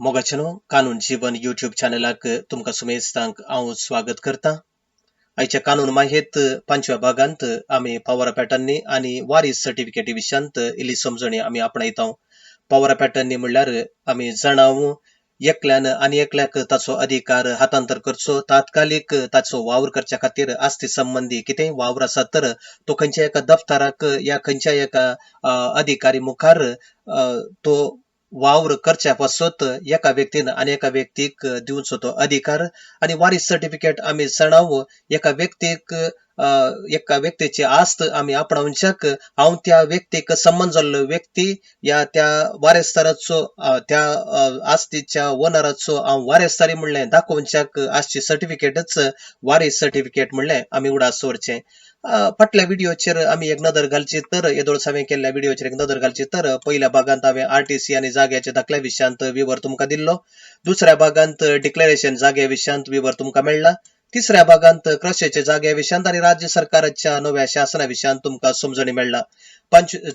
मोगाचनो कानून जीवन यूट्यूब चॅनलाक तुमका सुमेस्तांक हांव स्वागत करता। आयच्या कानून माहित पांचव्या भागांत आम्ही पॉवर पॅटर्नी आणि वारीस सर्टिफिकेटी विशयांत इल्ली समजणी आम्ही आपणायतां। पॉवर पॅटर्नी म्हणल्यार आम्ही जाणाव एकल्यान आणि एकल्याक ताचो अधिकार हस्तांतर करचो, तात्कालिक ताचो वावर करच्या खातीर आस्ती संबंधी कितें वावर आसा तर तो खंयच्या एका दफ्तराक या खंयच्या एका अधिकारी मुखार तो वावर करच्या पासत एका व्यक्तीन आणि एका व्यक्तीक दिवचो तो अधिकार। आणि वारीस सर्टिफिकेट आम्ही जाणाव एका व्यक्तीक एका व्यक्तीची आस्त आम्ही आपणावच्याक हांव त्या व्यक्तीक संबंध जाल्लो व्यक्ती या त्या वारेस्ताराचो त्या आस्तीच्या ओनराचो हांव वारेस्तारी म्हणलें दाखोवच्याक आसची सर्टिफिकेटच वारीस सर्टिफिकेट म्हणलें आम्ही उडास दवरचें। फाटल्या व्हिडिओचेर आम्ही एक नदर घालची तर येदोळस हांवें केल्ल्या व्हिडिओचेर एक नदर घालची तर पहिल्या भागांत हांवें आरटीसी आणि जाग्याच्या दाखल्या विशयांत विवर तुमकां दिल्लो, दुसऱ्या भागांत डिक्लेरेशन जाग्या विशयांत विवर तुमकां मेळ्ळा, तिसऱ्या भागांत क्रशेच्या जाग्या विशयांत आणि राज्य सरकाराच्या नव्या शासना विशयांत तुमकां समजणी मेळ्ळा।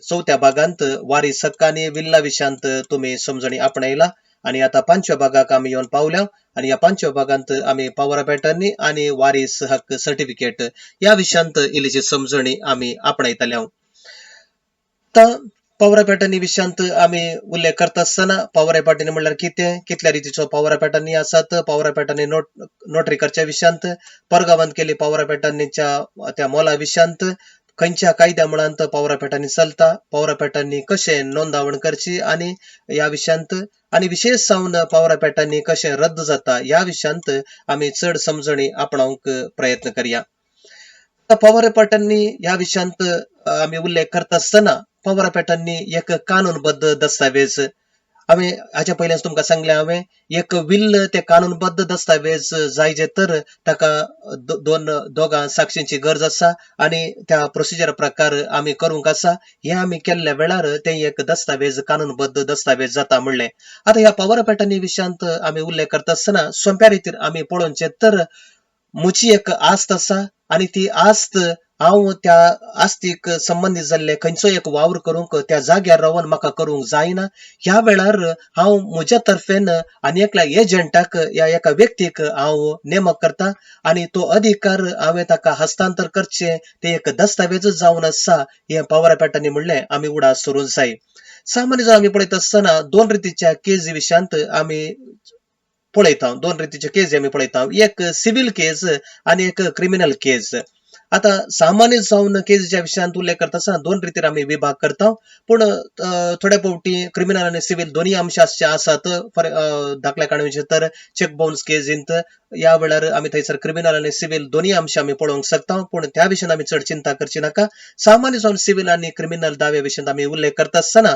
चौथ्या भागांत वारीस हक्क आणि विल्ला विशयांत तुम्ही समजणी आपणायला आणि आता पांचव्या भागाक आम्ही येवन पावल्या आणि या पांचव्या भागांत आम्ही पॉवर पॅटर्नी आणि वारीस हक्क सर्टिफिकेट या विशयांत इल्लीची समजणी आम्ही आपणायतल्या। पॉवर पॅटर्नी विशयांत आम्ही उल्लेख करता असताना पॉवर पॅटर्नी म्हणल्यार कितें, कितल्या रितीचो पॉवर पॅटर्नी आसात, पॉवर पॅटर्नी नोटरी करच्या विशयांत, परगावांत केली पॉवर पॅटर्नीच्या त्या मोला विशयांत, खंयच्या कायद्या मुळांत पॉवर पॅटर्नी चलता, पॉवर पॅटर्नी कशें नोंदावण करची आणि या विशयांत, आणि विशेष जावन पॉवर पॅटर्नी कशें रद्द जाता या विशयांत आम्ही चड समजणी आपणावंक प्रयत्न करया। पॉवर पॅटर्नी या विशयांत आम्ही उल्लेख करता असताना पॉवर पॅटर्नी एक कानूनबद्ध दस्तावेज आम्ही हाच्या पयलींच तुमकां सांगलें हांवें एक विल्ल ते कानूनबद्ध दस्तावेज जायजे तर ताका दोगां साक्षींची गरज आसा आणि त्या प्रोसिजर प्रकार आम्ही करूंक आसा। हे आम्ही केल्ल्या वेळार ते एक दस्तावेज कानूनबद्ध दस्तावेज जाता म्हणलें। आता ह्या पॉवर पॅटर्नी विशयांत आम्ही उल्लेख करता असताना सोंप्या रितीन आम्ही पळोवचें तर म्हजी एक आस्त आसा आणि ती आस्त हांव त्या आस्तीक संबंधित जाल्ले खंयचो एक वावर करूंक त्या जाग्यार रावन म्हाका करूंक जायना, ह्या वेळार हांव म्हज्या तर्फेन आनी एकल्या एजंटाक या एका व्यक्तीक हांव नेमक करता आणि तो अधिकार हांवें ताका हस्तांतर करचे ते एक दस्तावेजच जावन आसा। हे पॉवर पॅटर्नी म्हणलें आम्ही उडास दवरूंक जाय। सामान्य जर आम्ही पळयत असताना दोन रितीच्या केस विशयांत आम्ही पळयता, दोन रितीचे केस आम्ही पळयता, एक सिव्हिल केस आणि एक क्रिमिनल केस। आता सामान्य जावन केसच्या विशयांत उल्लेख करता असताना दोन रितीन आम्ही विभाग करता, पण थोड्या फावटी क्रिमिनल आणि सिव्हिल दोन्ही अंशाचे आसात। दाखल्या काडूचे तर चेक बाउन्स केस इंत या वेळार आम्ही थंयसर क्रिमिनल आणि सिव्हिल दोन्ही अंश आम्ही पळोवंक शकता, पण त्या विशयान आम्ही चड चिंता करची नाका। सामान्य जावन सिव्हिल आणि क्रिमिनल दाव्या विशयांत आम्ही उल्लेख करता असताना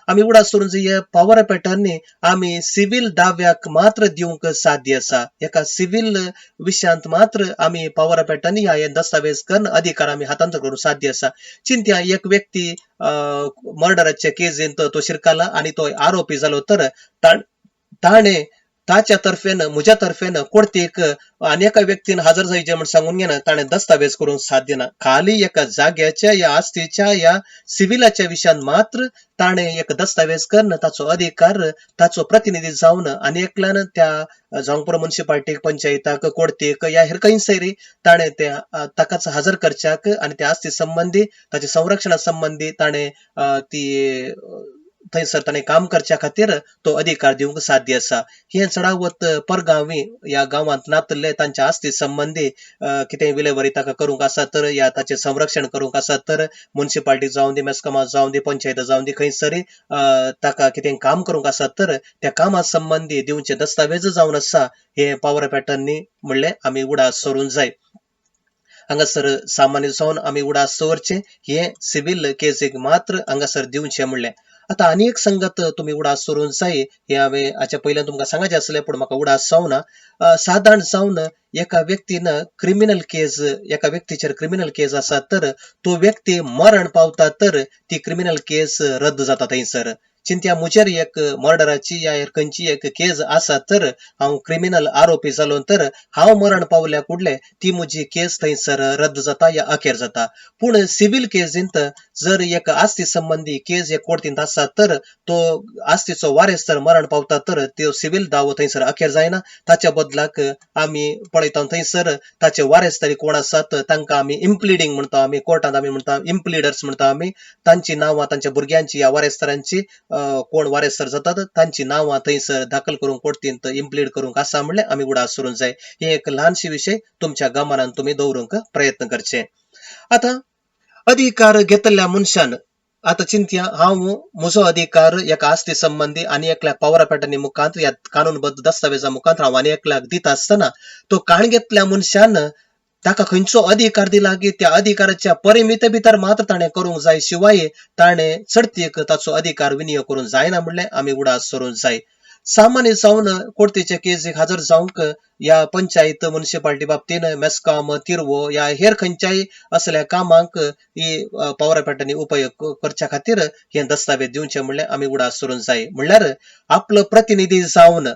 आम्ही उडास दवरून जे पॉवर पॅटर्नी आम्ही सिव्हिल दाव्याक मात्र दिवंक साध्य आसा। एका सिव्हिल विशयांत मात्र आम्ही पॉवर पॅटर्नी या दस्तावेज करण अधिकार आम्ही हातांतर करूंक साध्य आसा। चिंत्या एक व्यक्ती मर्डराच्या केसींत तो शिरकाला आणि तो आरोपी जालो तर ताणे ताच्या तर्फेन म्हज्या तर्फेन कोर्टीक अनेका व्यक्तीन हजर जायचे म्हणून सांगून घेना ताणे दस्तावेज करूंक साध्य ना। खाली एका जाग्याच्या या आस्तीच्या या सिव्हिलाच्या विशयान मात्र ताणे एक दस्तावेज करण ताचो अधिकार ताचो प्रतिनिधी जावन आणि एकल्यान त्या जावंक म्युनिसिपालिटीक पंचायताक कोर्टीक या हेर खंयसरी ताणे त्या ताकाच हजर करच्याक आणि त्या आस्ती संबंधी ताच्या संरक्षणा संबंधी ताणे ती थंयसर ताणे काम करच्या खातीर तो अधिकार दिवंक साध्य आसा। हे चढावत परगावी या गावांत नातल्ले तांच्या आस्ती संबंधी कितें विलेवारी ताका करूंक आसा तर या ताचे संरक्षण करूंक आसा तर म्युनिसिपालिटी जावं दी, मेस्कॉमा जावं दी, पंचायत जावं दी, खंयसरी ताका कितें काम करूंक आसा तर त्या कामा संबंधी दिवचे दस्तावेज जावन आसा। हे पॉवर पॅटर्नी म्हणलें आम्ही उडास दवरूंक जाय। हांगासर सामान्य जावन आम्ही उडास दवरचें, हे सिव्हिल केसीक मात्र हांगासर दिवचें म्हणलें। आता आनी एक संगत तुम्ही उडास दवरूंक जाय, हे हांवें हाच्या पयल्यान तुमकां सांगचें आसलें पण म्हाका उडास जावना। साधारण जावन एका व्यक्तीन क्रिमिनल केस, एका व्यक्तीचेर क्रिमिनल केस आसा तर तो व्यक्ती मरण पावता तर ती क्रिमिनल केस रद्द जाता थंयसर। चिंत्या मुजेर एक मर्डराची या खंयची एक केस आसा तर हांव क्रिमिनल आरोपी जालो तर हांव मरण पावल्या कुडले ती म्हजी केस थंयसर रद्द जाता या अखेर जाता. पूण सिव्हिल केसींत जर एक आस्ती संबंधी केस एक कोर्टींत आसा तर तो आस्तीचो वारेस जर मरण पावता तर तो सिव्हिल दावो थंयसर अखेर जायना. ताच्या बदलाक आमी पळयता थंयसर ताचे वारेस तरी कोण आसात तांकां आमी इम्प्लिडींग म्हणटा, आमी कोर्टांत आमी म्हणटा इम्प्लिडर्स म्हणटा आमी, तांची नांवां तांच्या भुरग्यांची या वारेस्तारांची कोण वारेस्तार जातात तांची नांवां थंयसर दाखल करूंक कोर्टींत इम्प्लीड करूंक आसा म्हणल्यार आमी उडास करूंक जाय. ही एक ल्हानशी विशय तुमच्या गमनान तुम्ही दवरूंक प्रयत्न करचे. आता अधिकार घेतल्या मनशान आता चिंतया हांव म्हजो अधिकार एका आस्ती संबंधी आनी एकल्याक पावरा पॅटर्नी मुखांत या कानूनबद्ध दस्तावेजा मुखांत हांव आनी एकल्याक दिता आसतना तो काण घेतल्या मनशान ताका खंयचो अधिकार दिला की त्या अधिकाराच्या परिमिती भितर मात्र ताणें करूंक जाय, शिवाय ताणें चडतीक ताचो अधिकार विनियोग करूंक जायना म्हणलें आमी उडास करूंक जाय. सामान्य जावन कोर्टीच्या केसीक हजर जावंक या पंचायत म्युनिसिपालिटी बाबतीन मेस्कॉम तिरवो या हेर खंयच्याय असल्या कामांक ही पॉवर पॅटर्नी उपयोग करच्या खातीर हे दस्तावेज दिवचे म्हणल्यार आमी उडास करूंक जाय. म्हणल्यार आपलो प्रतिनिधी जावन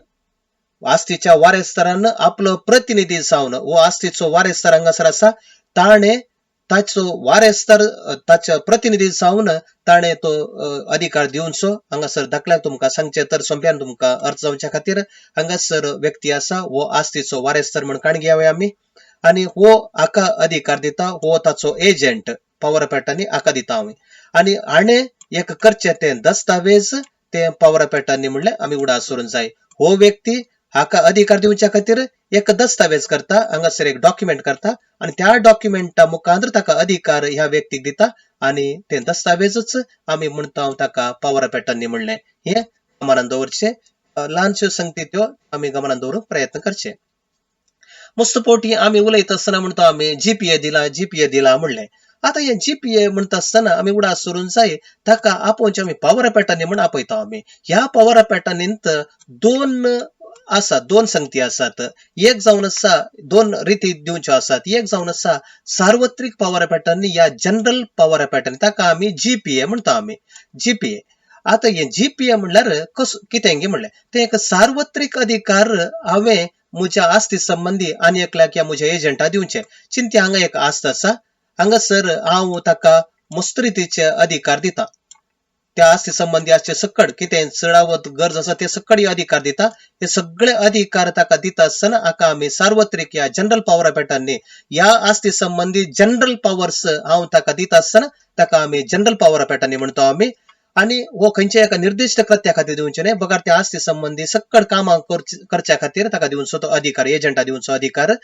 आस्तीच्या वारेस्तारान आपलो प्रतिनिधी जावन वो आस्तीचो वारेस्तार हांगासर आसा ताणें ताचो वारेस्तार ताच्या प्रतिनिधी जावन ताणें तो अधिकार दिवचो. हांगासर दाखल्याक तुमकां सांगचे तर सोंप्यान तुमकां अर्थ जावच्या खातीर हांगासर व्यक्ती आसा वो आस्तीचो वारेस्तार म्हण काण घेयावे आमी आनी हो हाका अधिकार दिता, हो ताचो एजंट पॉवर पॅटर्नी हाका दिता हांवें आनी हाणें एक करचे ते दस्तावेज ते पॉवर पॅटर्नी म्हणल्यार आमी उडास करूंक जाय. हो व्यक्ती हाका अधिकार दिवच्या खातीर एक दस्तावेज करता, हांगासर एक डॉक्युमेंट करता आणि त्या डॉक्युमेंटा मुखार ताका अधिकार ह्या व्यक्तीक दिता आणि ते दस्तावेजच आमी म्हणटा ताका पॉवर पॅटर्नी म्हणलें. हे गमनान दवरचे. ल्हानश्यो संगती त्यो आमी गमनान दवरूंक प्रयत्न करचे. मस्तपोटी आमी उलयता आसतना म्हणटा आमी जीपीए दिला म्हणलें. आता हे जीपीए म्हणटा आसतना आमी उडास करूंक जाय ताका आपोवचे आमी पॉवर पॅटर्नी म्हण आपयता आमी. ह्या पॉवर पॅटर्नींत दोन संगती आसात. एक जावन आसा दोन रिती दिवच्यो आसात. एक जावन आसा सार्वत्रिक पॉवर पॅटर्नी या जनरल पॉवर पॅटर्नी ताका आमी जीपीए म्हणटा आमी. जीपीए आता हे जीपीए म्हणल्यार कितें म्हणलें ते एक सार्वत्रिक अधिकार हांवें म्हज्या आस्ती संबंधी आनी एकल्याक या म्हज्या एजंटा दिवचे. चिंत्या हांगा एक आस्त आसा, हांगासर हांव ताका मुस्तरितीचे अधिकार दिता. त्या आस्ती संबंधी आसचे सकट कितें चडावत गरज आसा ते सकट अधिकार दिता. हे सगळे अधिकार ताका दिता आसतना हाका आमी सार्वत्रिक या जनरल पॉवर पॅटर्नी या आस्ती संबंधी जनरल पॉवर्स हांव ताका दिता आसतना ताका आमी जनरल पॉवर पॅटर्नी म्हणतो आमी. आणि हो खंयच्या एका निर्दिष्ट कृत्या खातीर दिवचे न्हय, बगर त्या आस्ती संबंधी सकट कामां करच्या खातीर ताका दिवचो तो अधिकार, एजंटा दिवचो अधिकार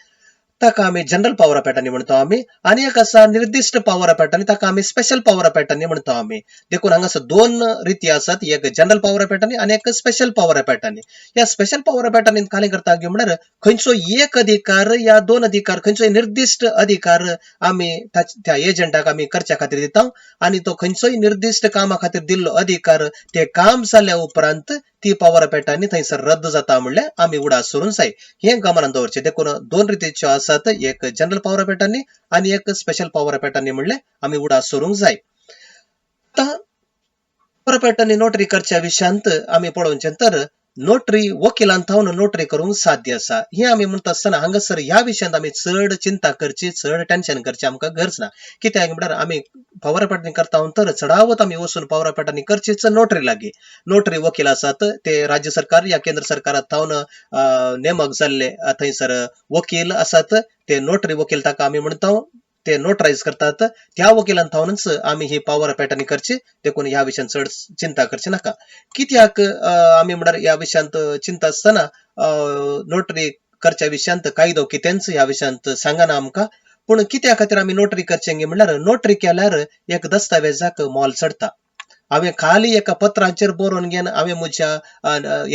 ताका आमी जनरल पॉवर पॅटर्नी म्हणतो आमी. आनी एक आसा निर्दिष्ट पॉवर पॅटर्नी ताका आमी स्पेशल पॉवर पॅटर्नी म्हणतो आमी. देखून हांगासर दोन रिती आसात, एक जनरल पॉवर पॅटर्नी आणि एक स्पेशल पॉवर पॅटर्नी. या स्पेशल पॉवर पॅटर्नीन काय करता म्हणल्यार खंयचो एक अधिकार या दोन अधिकार खंयचोय निर्दिष्ट अधिकार आमी त्या एजंटाक आमी करच्या खातीर दिता आणि तो खंयचोय निर्दिष्ट कामा खातीर दिल्लो अधिकार ते काम जाल्या उपरांत ती पॉवर पॅटर्नी थंयसर रद्द जाता म्हणल्यार आमी उडास करूंक जाय. हे गमनान दवरचे. देखून दोन रितीच्यो आसात, एक जनरल पॉवर पॅटर्नी आणि एक स्पेशल पॉवर पॅटर्नी म्हणल्यार आमी उडास करूंक जाय. आता पॉवर पॅटर्नी नोटरी करच्या विशयांत आमी पळोवचें तर नोटरी वकिलान थावन नोटरी करूंक साध्य आसा. हे आमी म्हणटा आसतना हांगासर ह्या विशयांत आमी चड चिंता करची, चड टेन्शन करची आमकां गरज ना. कित्याक म्हणल्यार आमी पॉवर पॅटर्नी करता तर चडावत आमी वचून पॉवर पॅटर्नी करचीच नोटरी लागी. नोटरी वकील आसात ते राज्य सरकार या केंद्र सरकारात थावन नेमक जाल्ले थंयसर वकील आसात, ते नोटरी वकील ताका आमी म्हणटा ते नोटरायज करतात. त्या वकिलान थावनच आमी ही पॉवर पॅटर्नी करची. देखून ह्या विशयान चड चिंता करची नाका. कित्याक आमी म्हणल्यार ह्या विशयांत चिंता आसतना नोटरी करच्या विशयांत कायदो कितेंच ह्या विशयांत सांगना आमकां. पूण कित्या खातीर आमी नोटरी करचें म्हणल्यार नोटरी केल्यार एक दस्तावेजाक मोल चडता. हांवें खाली एका पत्राचेर बरोवन घेवन हांवें म्हज्या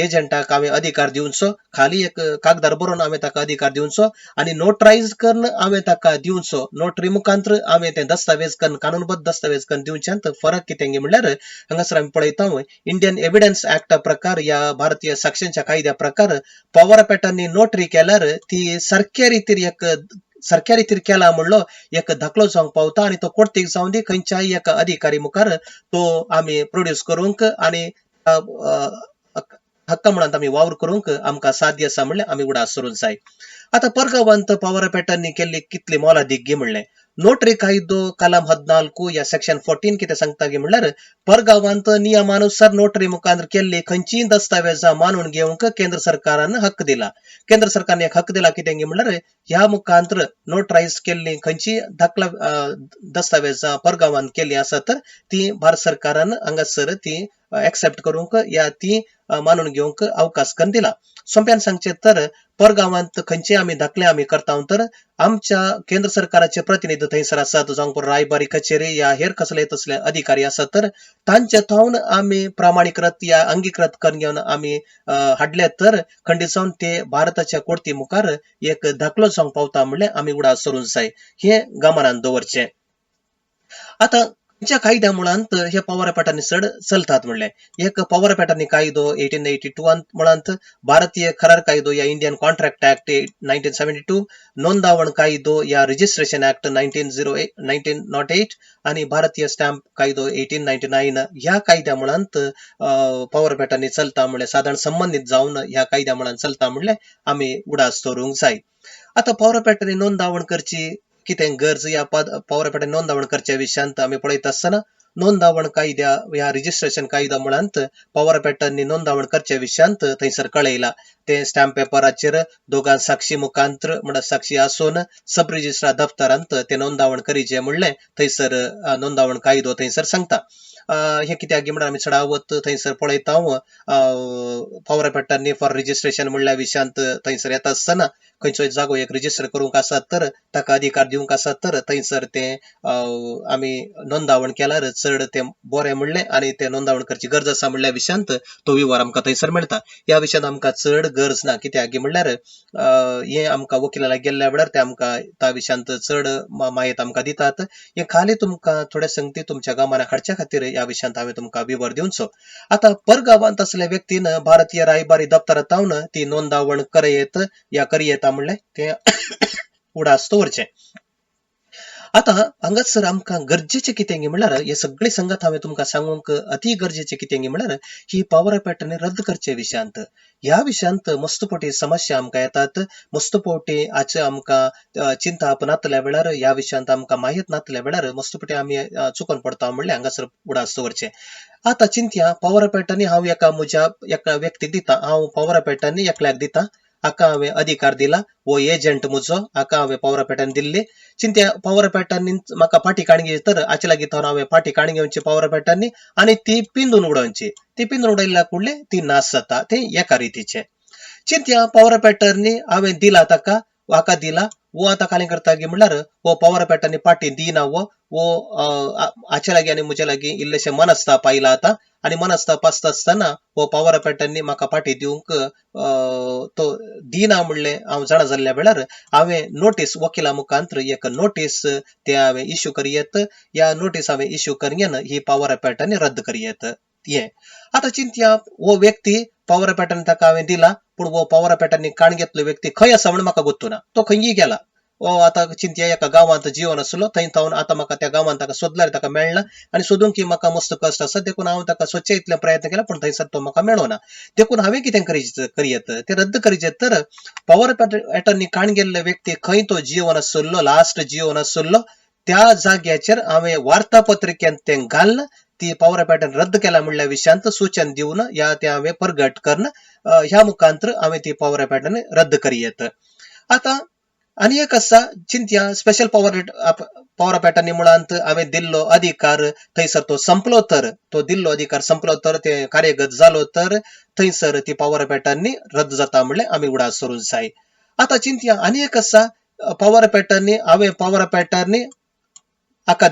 एजंटाक हांवें अधिकार दिवचो, खाली एक कागदार बरोवन हांवें ताका अधिकार दिवचो आनी नोटरायज करून हांवें ताका दिवचो. नोटरी मुखांतर हांवें ते दस्तावेज करून कानूनबद्ध दस्तावेज करून दिवच्यांत फरक कितें म्हणल्यार हांगासर आमी पळयता इंडियन एव्हिडन्स ऍक्टा प्रकार या भारतीय साक्षींच्या कायद्या प्रकार पॉवर पॅटर्नी नोटरी केल्यार ती सारक्या रितीर केला म्हणलो एक दाखलो जावंक पावता आणि तो कोर्टीक जावन दी खंयच्याय एका अधिकारी मुखार तो आमी प्रोड्यूस करूंक आणि हक्क म्हणून आम्ही वावर करूंक आमकां साध्य आसा म्हणलें आमी उडास सरून जाय. आता परगांवांत पॉवर पॅटर्नी केल्ली कितली मोलादीक गी म्हणलें. नोटरी कायदो कलम 14 या सेक्शन 14 कितें सांगता गे म्हणल्यार परगांवांत नियमानुसार नोटरी मुखार केल्ली खंयचीय दस्तावेजां मानून घेवंक केंद्र सरकारान हक्क दिला. केंद्र सरकारने एक हक्क दिला कितें गे म्हणल्यार ह्या मुखांतर नोटरायज केल्ली खंयचीय दस्तावेजां परगांवांत केल्ली आसा तर ती भारत सरकारान हांगासर ती एक्सेप्ट करूंक या ती मानून घेवंक अवकाश करून दिला. सोंप्यान सांगचें तर परगांवांत खंयचेय आमी दाखले आमी करता तर आमच्या केंद्र सरकाराचे प्रतिनिधी थंयसर आसात जावं रायबारी कचेरी या हेर कसले तसले अधिकारी आसात तर तांचे थावन आमी प्रामाणीकृत या अंगीकृत करून घेवन आमी हाडले तर खंडीत जावन ते भारताच्या कोर्टी मुखार एक दाखलो जावंक पावता म्हणलें आमी उडास सरूंक जाय हे गमनान दवरचें. आता खंयच्या कायद्या मुळांत हे पॉवर पॅटर्नी चड चलतात म्हणलें. एक पॉवर पॅटर्नी कायदो 1882 मुळांत, भारतीय करार कायदो या इंडियन कॉन्ट्रॅक्ट ऍक्ट 1972, नोंदावण कायदो या रजिस्ट्रेशन ऍक्ट 1908 आणि भारतीय स्टॅम्प कायदो 1899 ह्या कायद्या मुळांत पॉवर पॅटर्नी चलता म्हणलें साधारण संबंधित जावन ह्या कायद्या मुळांत चलता म्हणलें आमी उडास दवरूंक जाय. आता पॉवर पॅटर्नी नोंदावण करची कितें गरज या पॉवर पॅटर्न नोंदावण करच्या विशयांत आमी पळयत आसतना नोंदावण कायद्या ह्या रजिस्ट्रेशन कायदा मुळांत पॉवर पॅटर्नी नोंदावण करच्या विशयांत थंयसर कळयला. ते स्टॅम्प पेपराचेर दोगां साक्षी मुखांतर म्हणल्यार साक्षी आसून सब रजिस्ट्रार दफ्तरांत ते नोंदावण करीचे म्हणलें थंयसर नोंदावण कायदो थंयसर सांगता. हे कित्याक म्हणल्यार आमी चडावत थंयसर पळयता पॉवर पॅटर्नी फॉर रजिस्ट्रेशन म्हणल्या विशयांत थंयसर येता आसतना खंयचोय जागो एक रजिस्टर करूंक आसा तर ताका अधिकार दिवंक आसा तर थंयसर ते आमी नोंदावण केल्यार चड ते बरें म्हणलें आणि ते नोंदावण करची गरज आसा म्हणल्या विशयांत तो विवर आमकां थंयसर मेळटा. ह्या विशयांत आमकां चड गरज ना कित्याक म्हणल्यार हे आमकां वकिलाला गेल्ल्या वेळार ते आमकां त्या विशयांत चड माहिती आमकां दितात. हे खाली तुमकां थोड्या संगती तुमच्या गमनाक हाडच्या खातीर ह्या विशयांत हांवें तुमकां विवर दिवचो. आता परगांवांत असल्या व्यक्तीन भारतीय रायबारी दफ्तरांत जावन ती नोंदावण करियेता म्हणलें ते उडास दवरचें. आता हांगासर आमकां गरजेचें कितें गे म्हणल्यार हे सगळे संगत हांवें तुमकां सांगूंक अति गरजेचें कितें गे म्हणल्यार ही पॉवर पॅटर्नी रद्द करचे विशयांत. ह्या विशयांत मस्त पोटी समस्या आमकां येतात. मस्त पोटी हाचे आमकां चिंता नातल्या वेळार ह्या विशयांत आमकां माहीत नातल्या वेळार मस्त पोटी आमी चुकोन पडटा म्हणलें हांगासर उडास दवरचें. आता चिंतया पॉवर पॅटर्नी हांव एका व्यक्तीक दिता, हांव पॉवर पॅटर्नी एकल्याक दिता, हाका हांवें अधिकार दिला, हो एजंट म्हजो, हाका हांवें पॉवर पॅटर्न दिल्ली. चिंत्या पॉवर पॅटर्नी म्हाका फाटी काडली तर हाचे लागीं तर हांवें फाटी काडून घेवची पॉवर पॅटर्नी आनी ती पिंजून उडोवची. ती पिंजून उडयल्या फुडले ती नाश जाता. ते एका रितीचें. चिंत्या पॉवर पॅटर्नी हांवें दिला ताका, हाका दिला, वो आतां कालें करता गे म्हणल्यार हो पॉवर पॅटर्नी फाटी दिना वो हाचे लागीं आनी म्हजे लागीं इल्लेशें मनस्ताप आयला आतां आनी मनस्ताप आसता आसतना हो पॉवर पॅटर्नी म्हाका फाटी दिवंक तो दिना म्हणलें हांव जाणा जाल्ल्या वेळार हांवें नोटीस वकिला मुखांतर एक नोटीस ते हांवें इश्यू करियेत. ह्या नोटीस हांवें इश्यू करियन ही पॉवर पॅटर्नी रद्द करियेत. हे आता चिंतया वो व्यक्ती पॉवर पॅटर्न ताका हांवें दिला पूण वो पॉवर पॅटर्नी काडून घेतलो व्यक्ती खंय आसा म्हणून म्हाका गुत्तू ना. तो खंयी गेला. आता चिंतया एका गांवांत जीवन आसलो थंय थावन आतां म्हाका त्या गांवांत ताका सोदल्यार ताका मेळना आनी सोदूंक म्हाका मस्त कश्ट आसा. देखून हांव ताका सोदचे इतले प्रयत्न केला पूण थंयसर तो म्हाका मेळोना. देखून हांवें कितें करियेत ते रद्द करिचें तर पॉवर पॅटर्नी काडून गेल्ले व्यक्ती खंय तो जीवन आसलो लास्ट जीवन आसलो त्या जाग्याचेर हांवें वार्तापत्रिकेंत तें घालन ती पॉवर पॅटर्न रद्द केला म्हणल्या विशयांत सूचन दिवन या ते हांवें प्रगट करून ह्या मुखांतर हांवें ती पॉवर पॅटर्न रद्द करियेत. आता आनी एक आसा चिंतया स्पेशल पॉवर पॅटर्नी मुळांत हांवें दिल्लो अधिकार थंयसर तो संपलो तर तो दिल्लो अधिकार संपलो तर ते कार्यगत जालो तर थंयसर ती पॉवर पॅटर्नी रद्द जाता म्हणलें आमी उडास सरूंक जाय. आता चिंतया आनी एक आसा पॉवर पॅटर्नी हांवें पॉवर पॅटर्नी हाका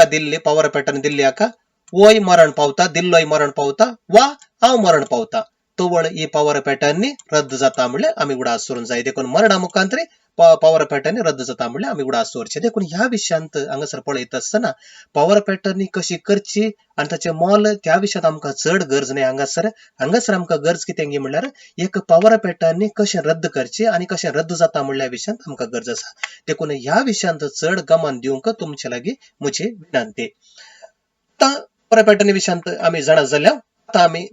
दिल्ली पॉवर पॅटर्न दिल्ली हाका वोय मरण पावता दिल्लोय मरण पावता वा हांव मरण पावता तोवळ ही पॉवर पॅटर्नी रद्द जाता म्हणलें आमी उडास सरूंक जाय. देखून मरणा मुखांतरी पॉवर पॅटर्नी रद्द जाता म्हणलें आमी उडास दवरचें. देखून ह्या विशयांत हांगासर पळयत आसतना पॉवर पॅटर्नी कशी करची आनी ताचें मोल त्या विशयांत आमकां चड गरज न्हय. हांगासर आमकां गरज कितें गे म्हणल्यार एक पॉवर पॅटर्नी कशें रद्द करची आनी कशें रद्द जाता म्हणल्या विशयांत आमकां गरज आसा. देखून ह्या विशयांत चड गमन दिवंक तुमचे लागीं म्हजी विनंती. आता पॉवर पॅटर्नी विशयांत आमी जाणा जाल्या आता आम्ही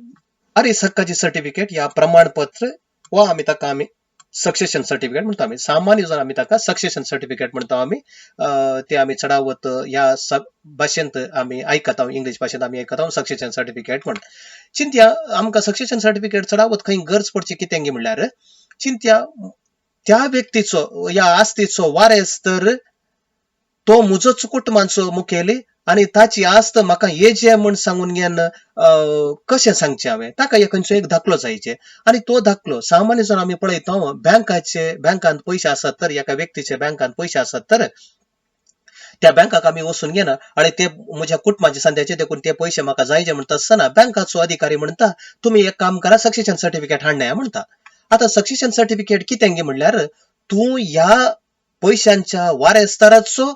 अरीस हक्काची सर्टिफिकेट या प्रमाणपत्र वा आम्ही ताका आम्ही सक्सेशन सर्टिफिकेट म्हणतो आम्ही सामान्य जर आम्ही ताका सक्सेशन सर्टिफिकेट म्हणतो आम्ही ते आम्ही चढावत या भाषेंत आम्ही ऐकत आहोत इंग्लिश भाषेत आम्ही ऐकत आहोत सक्सेशन सर्टिफिकेट म्हणून चिंत्या आमका सक्सेशन सर्टिफिकेट चढावत काही गरज पडची कितेंगी म्हणल्यार चिंत्या त्या व्यक्तीचो या आस्तीचो वारेस तर तो मुजोच कुटुंबांचो मुखेली आणि ताची आस्त म्हाका येजे म्हण सांगून घेन कशें सांगचे हांवें ताका खंयचो एक धाकलो जायचे आणि तो धाकलो सामान्य जर आम्ही पळयता बँकांत पयशे आसात तर एका व्यक्तीचे बँकांत पयशे आसात तर त्या बँकाक आम्ही वचून घेना आणि ते म्हज्या कुटुंबाच्या संध्याचे देखून ते पयशे म्हाका जायचे म्हणटा आसतना बँकाचो अधिकारी म्हणता तुम्ही एक काम करा सक्सेशन सर्टिफिकेट हाडण्या म्हणता आता सक्सेशन सर्टिफिकेट कितेंगी म्हणल्यार तू या पैशांच्या वारेस्ताराचो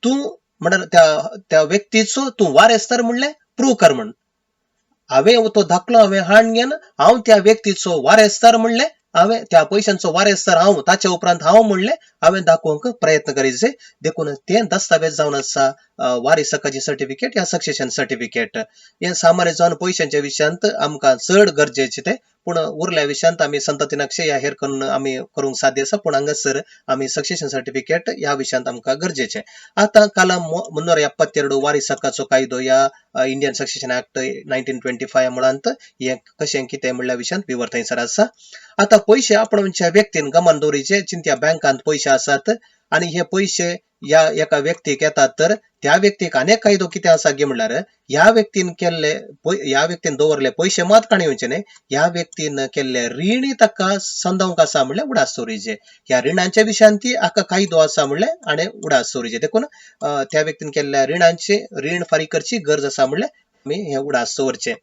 तू म्हणल्यार त्या व्यक्तीचो तू वारेस्तार म्हणले प्रूव्ह कर म्हण हांवें तो धाकलो हांवें हाडून घेन हांव त्या व्यक्तीचो वारेस्तार म्हणले हांवें त्या पैशांचो वारेस्तार हांव ताच्या उपरांत हांव म्हणले हांवें दाखोवंक प्रयत्न करीचे देखून ते दस्तावेज जावन आसा वारीस हक्काची सर्टिफिकेट या सक्सेशन सर्टिफिकेट हे सामान्य जावन पैशांच्या विशयांत आमकां चड गरजेचे ते पूण उरल्या विशयांत आमी संततीनाक्षे या हेर करून आमी करूंक साध्य आसा पूण हांगासर आमी सक्सेशन सर्टिफिकेट ह्या विशयांत आमकां गरजेचे आता कलम 372 वारीस हक्काचो कायदो या इंडियन सक्सेशन ऍक्ट 1925 मुळांत हे कशें कितें म्हणल्या विशयांत विवर थंयसर आसा आता पैशे आपणच्या व्यक्तीन गमान दवरीचे चिंत्या बँकांत पयशे आसात आणि हे पयशे या एका व्यक्तीक येतात तर त्या व्यक्तीक अनेक कायदो कितें आसा गे म्हणल्यार ह्या व्यक्तीन दवरले पयशे मात काणयोचे न्ही ह्या व्यक्तीन केल्ले रीण ताका संदावंक आसा म्हणल्यार उडास दवरीचे ह्या रिणांच्या विशयांत ती हाका कायदो आसा म्हणल्यार आनी उडास दवरीचे देखून त्या व्यक्तीन केल्ल्या रिणांचे रीण फारीक करची गरज आसा म्हणल्यार आमी हे उडास दवरचे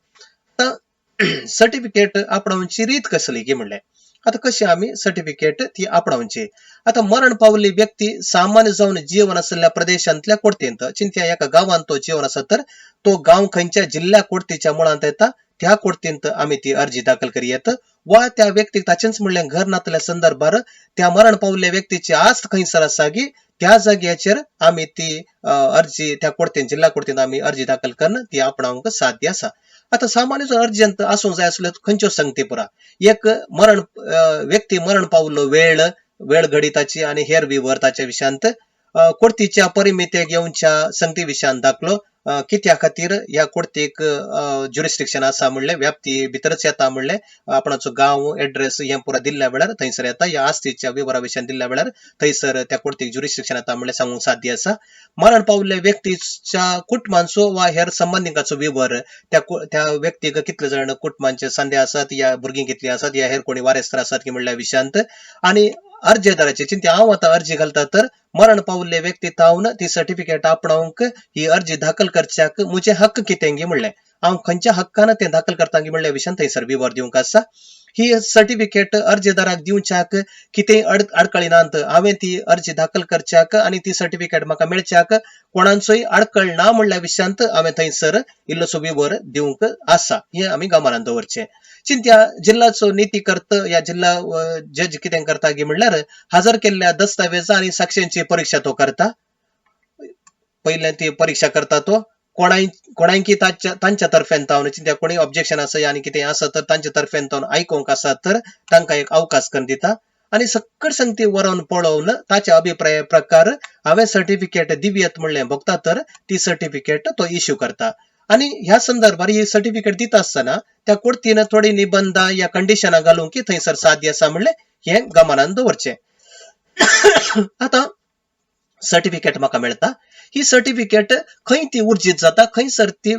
सर्टिफिकेट आपणावची रीत कसली गे म्हणले आता कशी आम्ही सर्टिफिकेट ती आपणावची आता मरण पावली व्यक्ती सामान्य जाऊन जीवन असलेल्या प्रदेशांतल्या कोर्तींत चिंत्या एका गावांत तो जीवन आसा तर तो गाव खंयच्या जिल्ल्या कोर्तीच्या मुळांत येता त्या कोर्तींत आम्ही ती अर्जी दाखल करूयेत वा त्या व्यक्तीक ताचेच म्हणले घर नातल्या संदर्भार त्या मरण पावलेल्या व्यक्तीची आस्त खंयसर आसा की त्या जाग्याचेर आम्ही ती अर्जी त्या कोर्तीन जिल्हा कोर्तीन आम्ही अर्जी दाखल करणं ती आपणावंक साध्य आसा आता सामान्य अर्जंत आसूंक जाय आसल्यो खंयच्यो संगती पुरा एक व्यक्ती मरण पावलो वेळ घडिताची आणि हेर विवर ताच्या विशयांत कोर्तीच्या परिमिते घेवच्या संगती विशयांत दाखलो कित्या खातीर ह्या कोर्तीक ज्युरिस्डिक्शन आसा म्हणले व्याप्ती भितरच येता म्हणले आपणाचो गांव एड्रेस हे पुरा दिल्ल्या वेळार थंयसर येता या आस्तीच्या विवरा विशयान दिल्ल्या वेळार थंयसर त्या कोर्तीक ज्युरिस्डिक्शन येता म्हणले सांगूंक साध्य आसा मरण पावल्ल्या व्यक्तीच्या कुटुंबांचो वा हेर संबंधिकाचो विवर त्या व्यक्तीक कितले जण कुटुंबांचे संध्या आसात या भुरगीं कितली आसात या हेर कोणी वारेस्तर आसात की म्हणल्या विशयांत आणि अर्जदाराची चिंता हांव आता अर्जी घालता तर मरण पावल्ले व्यक्ती तावन ती सर्टिफिकेट आपणावंक ही अर्जी दाखल करच्याक म्हजे हक्क कितेंगी म्हणले हांव खंयच्या हक्कान ते दाखल करता म्हणल्या विशयान थंयसर विवर दिवंक आसा ही सर्टिफिकेट अर्जदाराक दिवच्याक कितें अडकळी नांत हांवें ती अर्जी दाखल करच्याक आणि ती सर्टिफिकेट म्हाका मेळच्याक कोणाचोय अडकळ ना म्हणल्या विशयांत हांवें थंयसर इल्लोसो विवर दिवंक आसा हे आमी गमनांत दवरचे चिंत्या जिल्हाचो नीतीकर्त या जिल्हा जज कितें करता गे म्हणल्यार हजर केल्ल्या दस्तावेज आणि साक्षींची परीक्षा तो करता पयले ती परीक्षा करता तो कोणाकी तांच्या तर्फेन तावन चिंत्या कोणी ऑब्जेक्शन आसा आनी कितें आसा तर तांच्या तर्फेन तावन आयकोंक आसा तर तांकां एक अवकाश करून दिता आणि सकट संगती व्हरोन पळोवन ताच्या अभिप्राया प्रकार हांवें सर्टिफिकेट दिवयेत म्हणलें बघता तर ती सर्टिफिकेट तो इश्यू करता आणि ह्या संदर्भात ही सर्टिफिकेट दित असताना त्या कोर्तीन थोडी निबंधां या कंडिशनां घालूंक की थंयसर साध्य आसा म्हणले हे गमनांत दवरचे आता सर्टिफिकेट म्हाका मेळता ही सर्टिफिकेट खंय ती उर्जीत जाता खंयसर ती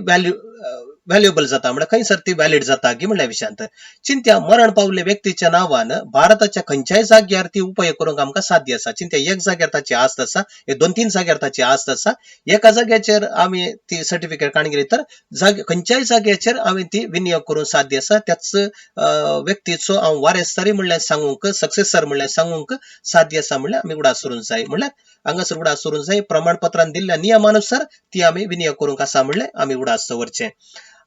व्हॅल्युएबल जाता म्हणजे खंयसर ती व्हॅलिड जाता की म्हणल्या विशयांत चिंत्या मरण पावले व्यक्तीच्या नावान भारताच्या खंयच्याय जाग्यार ती उपयोग करूंक आमकां साध्य आसा चिंत्या एक जाग्यार ताची आस्त आसा दोन तीन जाग्यार ताची आस्त आसा एका जाग्याचेर आमी ती सर्टिफिकेट काणगिरी तर खंयच्याय जाग्याचेर आमी ती विनियोग करूंक साध्य आसा त्याच व्यक्तीचो हांव वारेस्तारी म्हणल्यार सांगूंक सक्सेसर म्हणल्यार सांगूंक साध्य आसा म्हणल्यार आमी उडास करूंक जाय म्हणल्यार हांगासर उडास करूंक जाय प्रमाणपत्रान दिल्ल्या नियमानुसार ती आमी विनियोग करूंक आसा म्हणल्यार आमी उडास दवरचे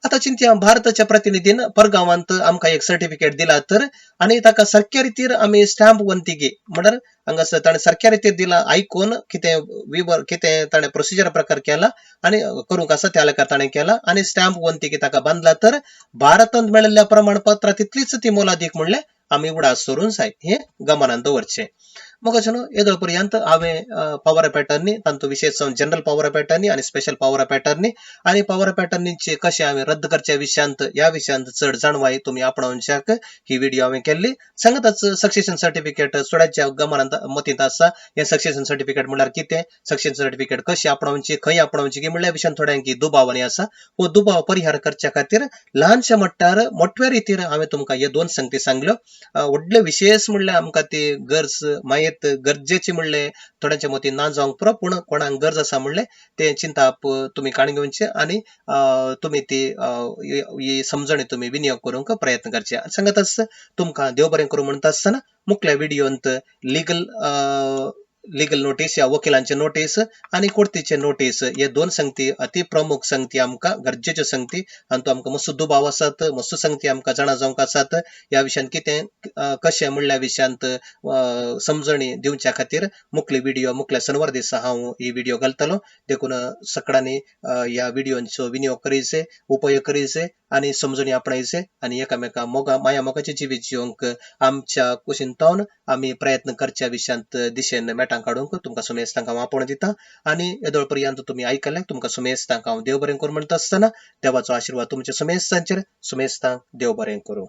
आता चिंत्या भारताच्या प्रतिनिधीन परगावांत आमका एक सर्टिफिकेट दिला तर आणि ताका सरकारी तीर आम्ही स्टॅम्प वंतिगे म्हणर हंगास ताणे सरकारी तीर दिला ऐकून किते विवर किते ताणे प्रोसिजर प्रकार केला आणि करूंक आसा त्या लेकार ताणे केला आणि स्टॅम्प वंतिगे ताका बांधला तर भारतांत मेळिल्ल्या प्रमाणपत्रा तितलीच ती मोलादीक म्हणले आम्ही उडास सोडून जाय हे गमनांत दवरचे मग येदळ पर्यंत हांवें पॉवर पॅटर्नी तांचो विशेष जावन जनरल पॉवर पॅटर्नी आणि स्पेशल पॉवर पॅटर्नी आणि पॉवर पॅटर्नीचे कशे हांवें रद्द करच्या विशयांत या विशयांत चड जाणवाय तुम्ही आपणावच्याक ही व्हिडिओ हांवें केल्ली सांगताच सक्सेशन सर्टिफिकेट सोडाच्या गमनांत मतींत आसा हे सक्सेशन सर्टिफिकेट म्हणल्यार कितें सक्सेशन सर्टिफिकेट कशी आपणावची खंय आपणावची की म्हणल्या विशयान थोड्यांकी दुबावानी आसा हो दुबाव परिहार करच्या खातीर ल्हानशा मट्टार मोठ्या रितीर हांवें तुमकां हे दोन संगती सांगल्यो व्हडले विशेष म्हणल्यार आमकां ती गरज मायेत गरजेची म्हणले थोड्यांच्या मतीन ना जावंक पुरो पूण कोणाक गरज आसा म्हणले ते चिंता तुम्ही काणी घेवचे आणि तुम्ही ती ही समजणी तुम्ही विनियोग करूंक प्रयत्न करचे सांगताच तुमकां देव बरें करूं म्हणटा आसतना मुखल्या व्हिडिओंत लीगल नोटीस या वकिलांचे नोटीस आणि कोर्टीचे नोटीस हे दोन संगती अति प्रमुख संगती आमकां गरजेच्यो संगती आणि तो आमकां मस्त दुबाव आसात मस्त संगती आमकां जाणा जावंक आसात या विशयान कितें कशें म्हणल्या विशयांत समजणी दिवच्या खातीर मुखली व्हिडिओ मुखल्या शनिवार दिसा हांव ही व्हिडिओ घालतलो देखून सगळ्यांनी या व्हिडिओंचो विनियोग करीचे उपयोग करीचे आणि समजणी आपणायचे आणि एकामेका माया मोगाची जिवीत जिवंक आमच्या कुशीन तावन आम्ही प्रयत्न करच्या विशयांत दिशेन मेटांक काडूंक तुमकां सुमेस्तांक हांव आपण दिता आणि येदोळ पर्यंत तुम्ही आयकले तुमकां सुमेस्तांक हांव देव बरें करूं म्हणटा आसतना देवाचो आशीर्वाद तुमच्या सुमेस्तांचेर सुमेस्तांक देव बरें करूं.